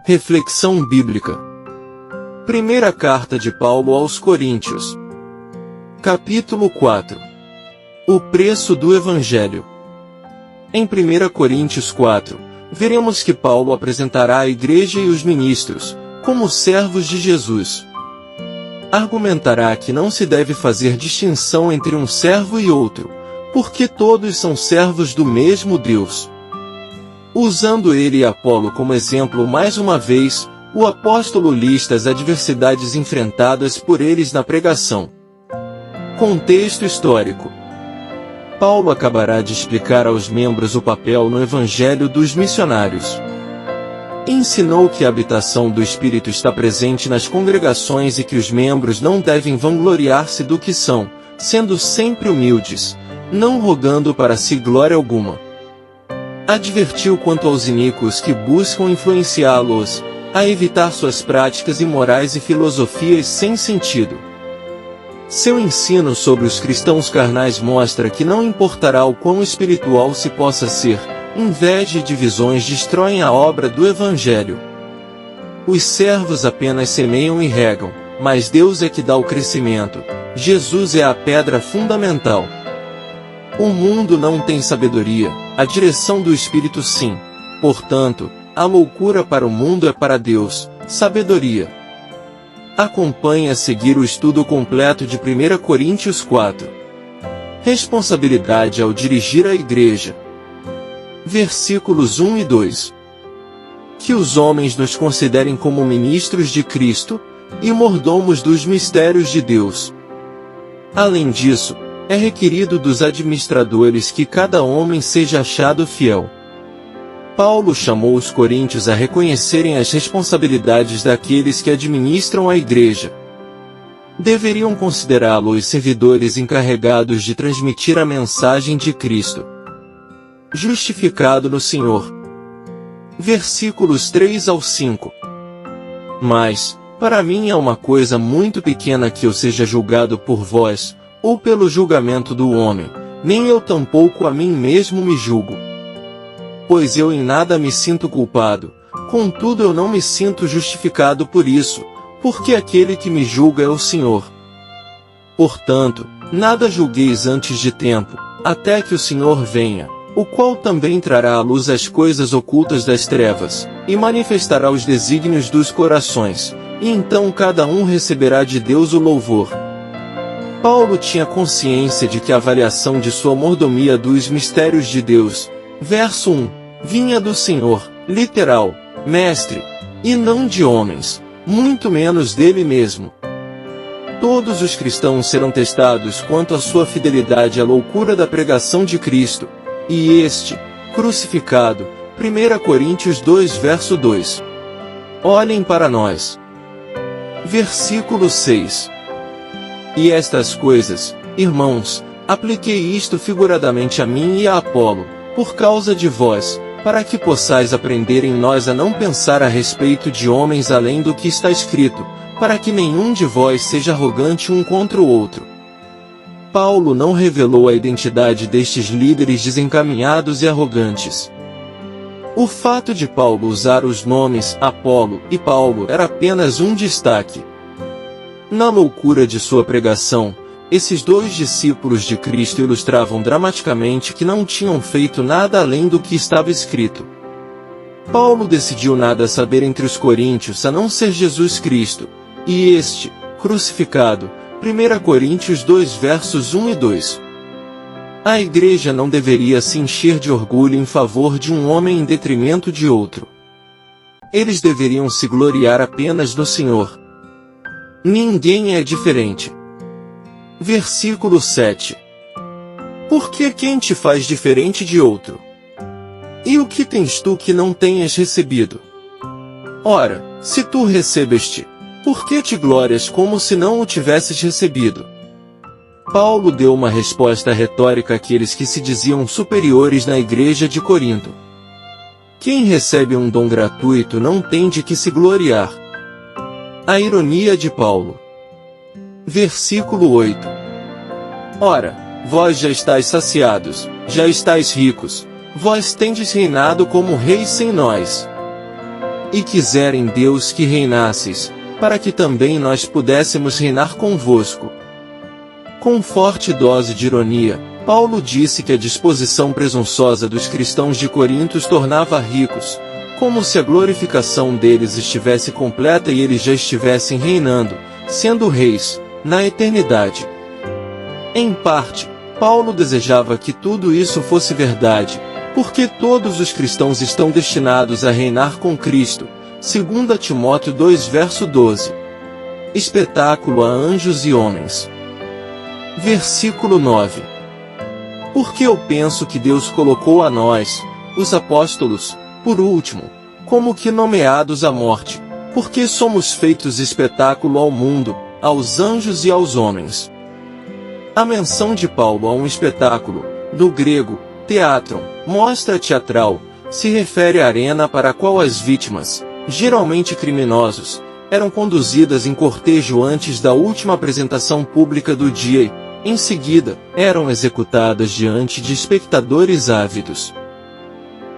Reflexão bíblica. Primeira carta de Paulo aos Coríntios. Capítulo 4. O preço do Evangelho. Em 1 Coríntios 4, veremos que Paulo apresentará a igreja e os ministros como servos de Jesus. Argumentará que não se deve fazer distinção entre um servo e outro, porque todos são servos do mesmo Deus. Usando ele e Apolo como exemplo mais uma vez, o apóstolo lista as adversidades enfrentadas por eles na pregação. Contexto histórico. Paulo acabará de explicar aos membros o papel no Evangelho dos missionários. Ensinou que a habitação do Espírito está presente nas congregações e que os membros não devem vangloriar-se do que são, sendo sempre humildes, não rogando para si glória alguma. Advertiu quanto aos iníquos que buscam influenciá-los a evitar suas práticas imorais e filosofias sem sentido. Seu ensino sobre os cristãos carnais mostra que não importará o quão espiritual se possa ser, inveja e divisões destroem a obra do Evangelho. Os servos apenas semeiam e regam, mas Deus é que dá o crescimento. Jesus é a pedra fundamental. O mundo não tem sabedoria, a direção do Espírito sim. Portanto, a loucura para o mundo é para Deus, sabedoria. Acompanhe a seguir o estudo completo de 1 Coríntios 4. Responsabilidade ao dirigir a igreja. Versículos 1 e 2. Que os homens nos considerem como ministros de Cristo e mordomos dos mistérios de Deus. Além disso, é requerido dos administradores que cada homem seja achado fiel. Paulo chamou os coríntios a reconhecerem as responsabilidades daqueles que administram a igreja. Deveriam considerá-los servidores encarregados de transmitir a mensagem de Cristo. Justificado no Senhor. Versículos 3 ao 5. Mas, para mim é uma coisa muito pequena que eu seja julgado por vós, ou pelo julgamento do homem, nem eu tampouco a mim mesmo me julgo. Pois eu em nada me sinto culpado, contudo eu não me sinto justificado por isso, porque aquele que me julga é o Senhor. Portanto, nada julgueis antes de tempo, até que o Senhor venha, o qual também trará à luz as coisas ocultas das trevas, e manifestará os desígnios dos corações, e então cada um receberá de Deus o louvor. Paulo tinha consciência de que a avaliação de sua mordomia dos mistérios de Deus, verso 1, vinha do Senhor, literal, mestre, e não de homens, muito menos dele mesmo. Todos os cristãos serão testados quanto à sua fidelidade à loucura da pregação de Cristo, e este, crucificado, 1 Coríntios 2 verso 2. Olhem para nós. Versículo 6. E estas coisas, irmãos, apliquei isto figuradamente a mim e a Apolo, por causa de vós, para que possais aprender em nós a não pensar a respeito de homens além do que está escrito, para que nenhum de vós seja arrogante um contra o outro. Paulo não revelou a identidade destes líderes desencaminhados e arrogantes. O fato de Paulo usar os nomes Apolo e Paulo era apenas um destaque. Na loucura de sua pregação, esses dois discípulos de Cristo ilustravam dramaticamente que não tinham feito nada além do que estava escrito. Paulo decidiu nada saber entre os coríntios a não ser Jesus Cristo, e este, crucificado, 1 Coríntios 2 versos 1 e 2. A igreja não deveria se encher de orgulho em favor de um homem em detrimento de outro. Eles deveriam se gloriar apenas no Senhor. Ninguém é diferente. Versículo 7. Porque quem te faz diferente de outro? E o que tens tu que não tenhas recebido? Ora, se tu recebeste, por que te glórias como se não o tivesses recebido? Paulo deu uma resposta retórica àqueles que se diziam superiores na igreja de Corinto. Quem recebe um dom gratuito não tem de que se gloriar. A ironia de Paulo. Versículo 8. Ora, vós já estáis saciados, já estáis ricos, vós tendes reinado como reis sem nós. E quiserem Deus que reinasseis, para que também nós pudéssemos reinar convosco. Com forte dose de ironia, Paulo disse que a disposição presunçosa dos cristãos de Corinto os tornava ricos, como se a glorificação deles estivesse completa e eles já estivessem reinando, sendo reis, na eternidade. Em parte, Paulo desejava que tudo isso fosse verdade, porque todos os cristãos estão destinados a reinar com Cristo, 2 Timóteo 2 verso 12. Espetáculo a anjos e homens. Versículo 9. Porque eu penso que Deus colocou a nós, os apóstolos, por último, como que nomeados à morte, porque somos feitos espetáculo ao mundo, aos anjos e aos homens. A menção de Paulo a um espetáculo, do grego, teatron, mostra teatral, se refere à arena para a qual as vítimas, geralmente criminosos, eram conduzidas em cortejo antes da última apresentação pública do dia e, em seguida, eram executadas diante de espectadores ávidos.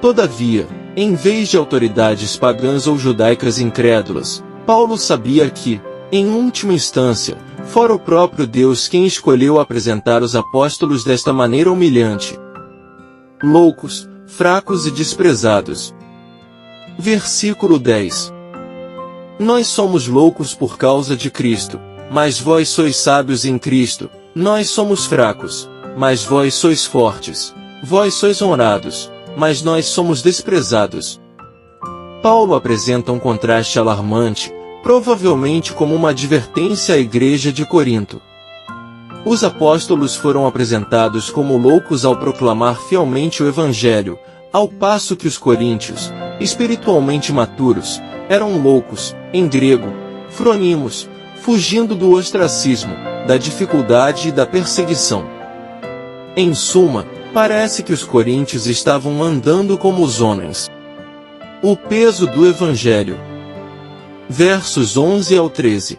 Todavia, em vez de autoridades pagãs ou judaicas incrédulas, Paulo sabia que, em última instância, fora o próprio Deus quem escolheu apresentar os apóstolos desta maneira humilhante. Loucos, fracos e desprezados. Versículo 10. Nós somos loucos por causa de Cristo, mas vós sois sábios em Cristo. Nós somos fracos, mas vós sois fortes. Vós sois honrados, mas nós somos desprezados. Paulo apresenta um contraste alarmante, provavelmente como uma advertência à igreja de Corinto. Os apóstolos foram apresentados como loucos ao proclamar fielmente o Evangelho, ao passo que os coríntios, espiritualmente maturos, eram loucos, em grego, fronimos, fugindo do ostracismo, da dificuldade e da perseguição. Em suma, parece que os coríntios estavam andando como os homens. O peso do Evangelho. Versos 11 ao 13.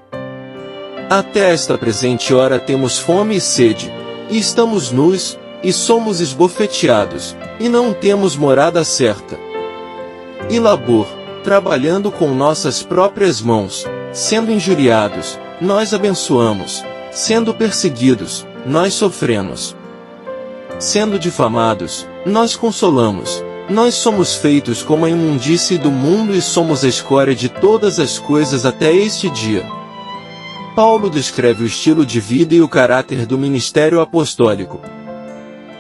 Até esta presente hora temos fome e sede, e estamos nus, e somos esbofeteados, e não temos morada certa. E labor, trabalhando com nossas próprias mãos, sendo injuriados, nós abençoamos, sendo perseguidos, nós sofremos. Sendo difamados, nós consolamos. Nós somos feitos como a imundície do mundo e somos a escória de todas as coisas até este dia. Paulo descreve o estilo de vida e o caráter do ministério apostólico.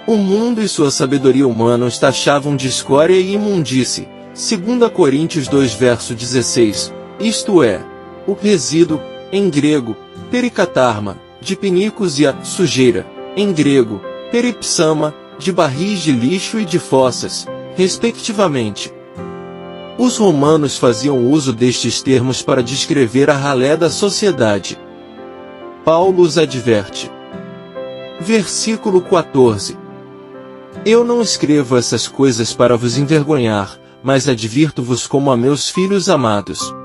O mundo e sua sabedoria humana os taxavam de escória e imundície, 2 Coríntios 2 verso 16, isto é, o resíduo, em grego, pericatarma, de pinicos e a sujeira, em grego, peripsama, de barris de lixo e de fossas, respectivamente. Os romanos faziam uso destes termos para descrever a ralé da sociedade. Paulo os adverte. Versículo 14. Eu não escrevo essas coisas para vos envergonhar, mas advirto-vos como a meus filhos amados.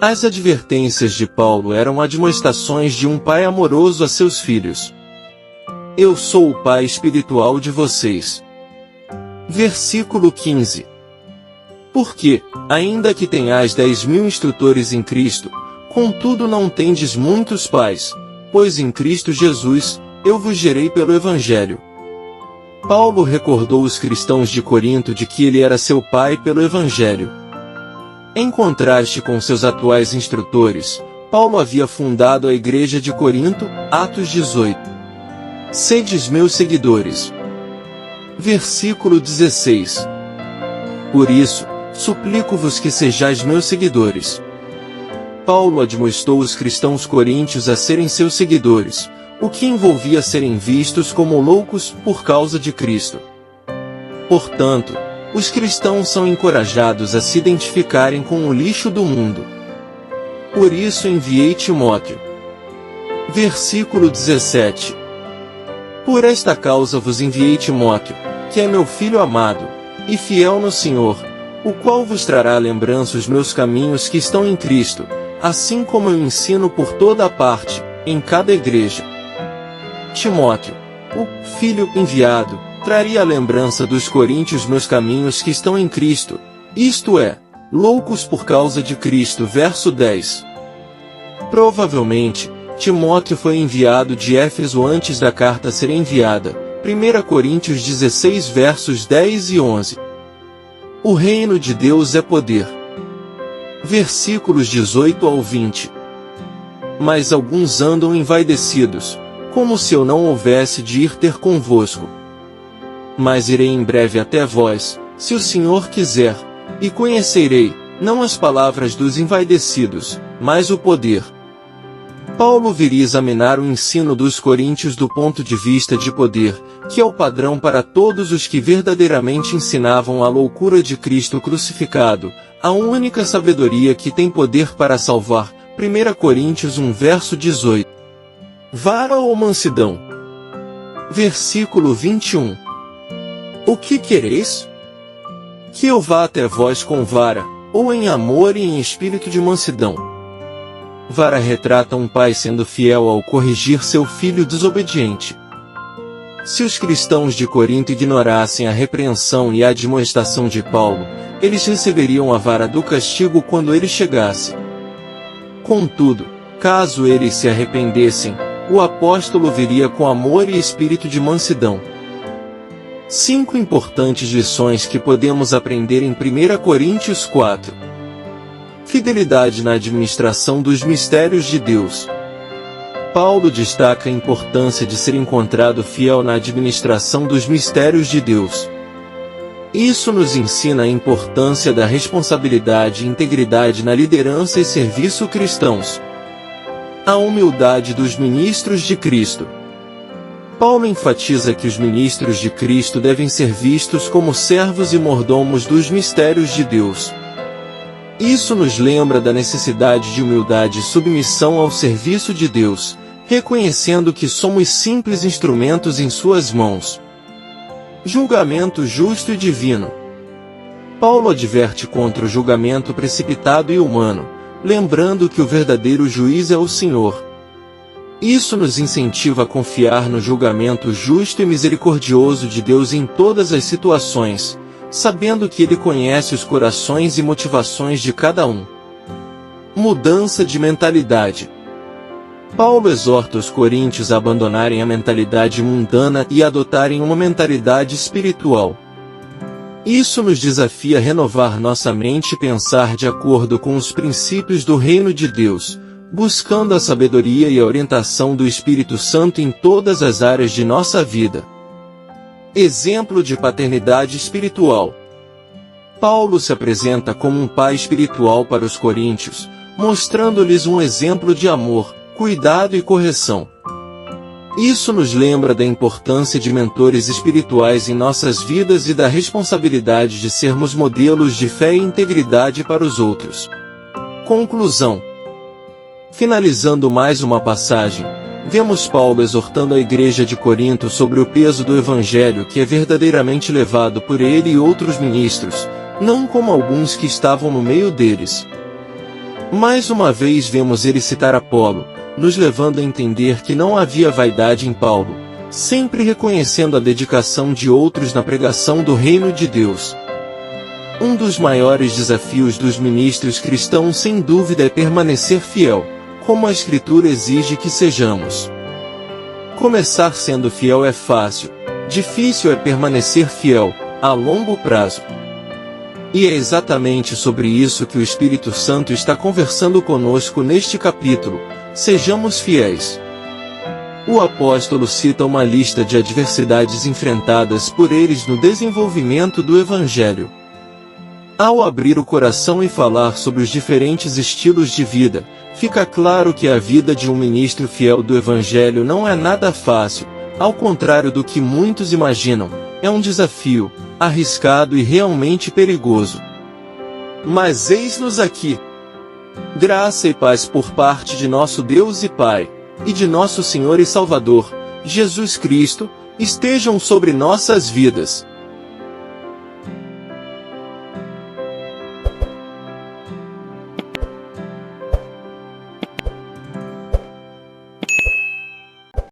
As advertências de Paulo eram admoestações de um pai amoroso a seus filhos. Eu sou o pai espiritual de vocês. Versículo 15. Porque, ainda que tenhais 10.000 instrutores em Cristo, contudo não tendes muitos pais, pois em Cristo Jesus, eu vos gerei pelo Evangelho. Paulo recordou os cristãos de Corinto de que ele era seu pai pelo Evangelho. Em contraste com seus atuais instrutores, Paulo havia fundado a igreja de Corinto, Atos 18. Sedes meus seguidores. Versículo 16. Por isso, suplico-vos que sejais meus seguidores. Paulo admoestou os cristãos coríntios a serem seus seguidores, o que envolvia serem vistos como loucos por causa de Cristo. Portanto, os cristãos são encorajados a se identificarem com o lixo do mundo. Por isso enviei Timóteo. Versículo 17. Por esta causa vos enviei Timóteo, que é meu filho amado, e fiel no Senhor, o qual vos trará à lembrança os meus caminhos que estão em Cristo, assim como eu ensino por toda a parte, em cada igreja. Timóteo, o filho enviado, traria à lembrança dos coríntios meus caminhos que estão em Cristo, isto é, loucos por causa de Cristo. Verso 10. Provavelmente, Timóteo foi enviado de Éfeso antes da carta ser enviada. 1 Coríntios 16 versos 10 e 11. O reino de Deus é poder. Versículos 18 ao 20. Mas alguns andam envaidecidos, como se eu não houvesse de ir ter convosco. Mas irei em breve até vós, se o Senhor quiser, e conhecerei, não as palavras dos envaidecidos, mas o poder. Paulo viria examinar o ensino dos coríntios do ponto de vista de poder, que é o padrão para todos os que verdadeiramente ensinavam a loucura de Cristo crucificado, a única sabedoria que tem poder para salvar. 1 Coríntios 1 verso 18. Vara ou mansidão? Versículo 21. O que quereis? Que eu vá até vós com vara, ou em amor e em espírito de mansidão. Vara retrata um pai sendo fiel ao corrigir seu filho desobediente. Se os cristãos de Corinto ignorassem a repreensão e a admoestação de Paulo, eles receberiam a vara do castigo quando ele chegasse. Contudo, caso eles se arrependessem, o apóstolo viria com amor e espírito de mansidão. 5 importantes lições que podemos aprender em 1 Coríntios 4. Fidelidade na administração dos mistérios de Deus. Paulo destaca a importância de ser encontrado fiel na administração dos mistérios de Deus. Isso nos ensina a importância da responsabilidade e integridade na liderança e serviço cristãos. A humildade dos ministros de Cristo. Paulo enfatiza que os ministros de Cristo devem ser vistos como servos e mordomos dos mistérios de Deus. Isso nos lembra da necessidade de humildade e submissão ao serviço de Deus, reconhecendo que somos simples instrumentos em suas mãos. Julgamento justo e divino. Paulo adverte contra o julgamento precipitado e humano, lembrando que o verdadeiro juiz é o Senhor. Isso nos incentiva a confiar no julgamento justo e misericordioso de Deus em todas as situações, sabendo que Ele conhece os corações e motivações de cada um. Mudança de mentalidade. Paulo exorta os coríntios a abandonarem a mentalidade mundana e adotarem uma mentalidade espiritual. Isso nos desafia a renovar nossa mente e pensar de acordo com os princípios do reino de Deus, buscando a sabedoria e a orientação do Espírito Santo em todas as áreas de nossa vida. Exemplo de paternidade espiritual. Paulo se apresenta como um pai espiritual para os coríntios, mostrando-lhes um exemplo de amor, cuidado e correção. Isso nos lembra da importância de mentores espirituais em nossas vidas e da responsabilidade de sermos modelos de fé e integridade para os outros. Conclusão. Finalizando mais uma passagem, vemos Paulo exortando a igreja de Corinto sobre o peso do Evangelho que é verdadeiramente levado por ele e outros ministros, não como alguns que estavam no meio deles. Mais uma vez vemos ele citar Apolo, nos levando a entender que não havia vaidade em Paulo, sempre reconhecendo a dedicação de outros na pregação do reino de Deus. Um dos maiores desafios dos ministros cristãos sem dúvida é permanecer fiel, como a Escritura exige que sejamos. Começar sendo fiel é fácil, difícil é permanecer fiel, a longo prazo. E é exatamente sobre isso que o Espírito Santo está conversando conosco neste capítulo. Sejamos fiéis. O apóstolo cita uma lista de adversidades enfrentadas por eles no desenvolvimento do Evangelho. Ao abrir o coração e falar sobre os diferentes estilos de vida, fica claro que a vida de um ministro fiel do Evangelho não é nada fácil, ao contrário do que muitos imaginam, é um desafio, arriscado e realmente perigoso. Mas eis-nos aqui. Graça e paz por parte de nosso Deus e Pai, e de nosso Senhor e Salvador, Jesus Cristo, estejam sobre nossas vidas.